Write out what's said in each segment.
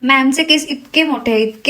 मॅमचे केस इतके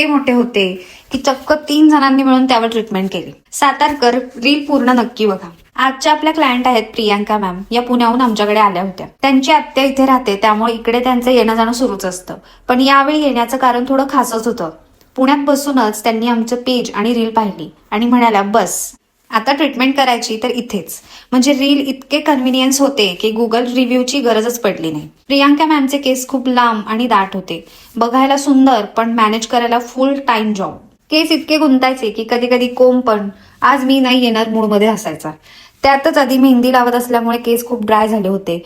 मोठे होते की चक्क 3 जणांनी मिळून त्यावर ट्रीटमेंट केली. सातारकर रील पूर्ण नक्की बघा. आजच्या आपल्या क्लायंट आहेत प्रियांका मॅम. या पुण्याहून आमच्याकडे आल्या होत्या. त्यांची आत्या इथे राहते, त्यामुळे इकडे त्यांचं येणं जाणं सुरूच असतं. पण यावेळी येण्याचं कारण थोडं खासच होतं. पुण्यात बसूनच त्यांनी आमचं पेज आणि रील पाहिली आणि म्हणाल्या, बस आता ट्रीटमेंट करायची तर इथेच. म्हणजे रील इतके कन्व्हिनियन्स होते की गुगल रिव्ह्यूची गरजच पडली नाही. प्रियांका मॅमचे केस खूप लांब आणि दाट होते. बघायला सुंदर, पण मॅनेज करायला फुल टाइम जॉब. केस इतके गुंतायचे की कधी कधी कोंब पण आज मी नाही येणार मूडमध्ये असायचा. त्यातच आधी मेहंदी लावत असल्यामुळे केस खूप ड्राय झाले होते.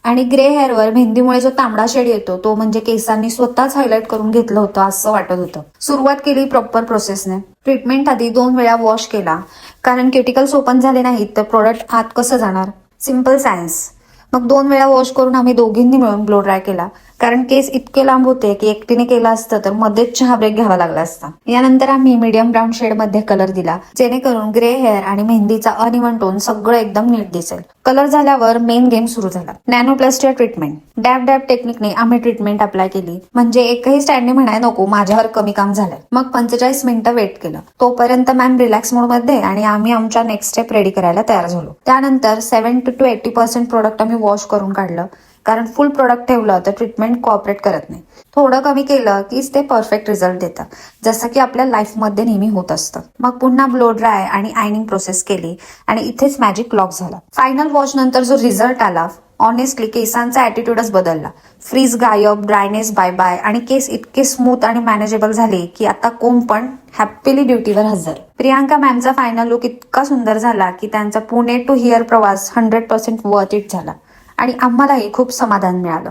आणि ग्रे हेअरवर मेहंदीमुळे जो तांबडा शेड येतो तो म्हणजे केसांनी स्वतःच हायलाइट करून घेतलं होतं असं वाटत होतं. सुरुवात केली प्रॉपर प्रोसेसने. ट्रीटमेंट आधी 2 वेळा वॉश केला, कारण क्युटिकल्स ओपन झाले नाहीत तर प्रोडक्ट आत कसं जाणार. Simple science. मग 2 वेळा वॉश करून आम्ही दोघींनी मिळून ब्लो ड्राय केला, कारण केस इतके लांब होते की एकटीने केलं असतं तर मध्येच चहा ब्रेक घ्यावा लागला असता. यानंतर आम्ही मीडियम ब्राऊन शेड मध्ये कलर दिला, जेणेकरून ग्रे हेअर आणि मेहंदीचा अनइव्हन टोन सगळं एकदम नीट दिसेल. कलर झाल्यावर मेन गेम सुरू झाला. नॅनोप्लास्टिया ट्रीटमेंट. डॅब डॅब टेक्निकने आम्ही ट्रीटमेंट अप्लाय केली. म्हणजे एकही स्टँडने म्हणाय नको माझ्यावर कमी काम झालंय. मग 45 मिनिटं वेट केलं. तोपर्यंत मॅम रिलॅक्स मोड मध्ये आणि आम्ही आमच्या नेक्स्ट स्टेप रेडी करायला तयार झालो. त्यानंतर 70 to 80% प्रोडक्ट आम्ही वॉश करून काढलं, कारण फुल प्रोडक्ट ठेवलं तर ट्रीटमेंट कोऑपरेट करत नाही. थोडं कमी केलं कीच ते परफेक्ट रिझल्ट देतं, जसं की आपल्या लाईफमध्ये नेहमी होत असतं. मग पुन्हा ब्लो ड्राय आणि आयनिंग प्रोसेस केली आणि इथेच मॅजिक लॉक झाला. फायनल वॉश नंतर जो रिझल्ट आला, ऑनेस्टली केसांचा ऍटिट्यूडच बदलला. फ्रीज गायब, ड्रायनेस बाय बाय आणि केस इतके स्मूथ आणि मॅनेजेबल झाले की आता कोंब पण हॅपीली ड्युटीवर हजर. प्रियांका मॅमचा फायनल लुक इतका सुंदर झाला की त्यांचा पुणे टू हिअर प्रवास 100% वर्थ इट झाला आणि आम्हालाही खूप समाधान मिळालं.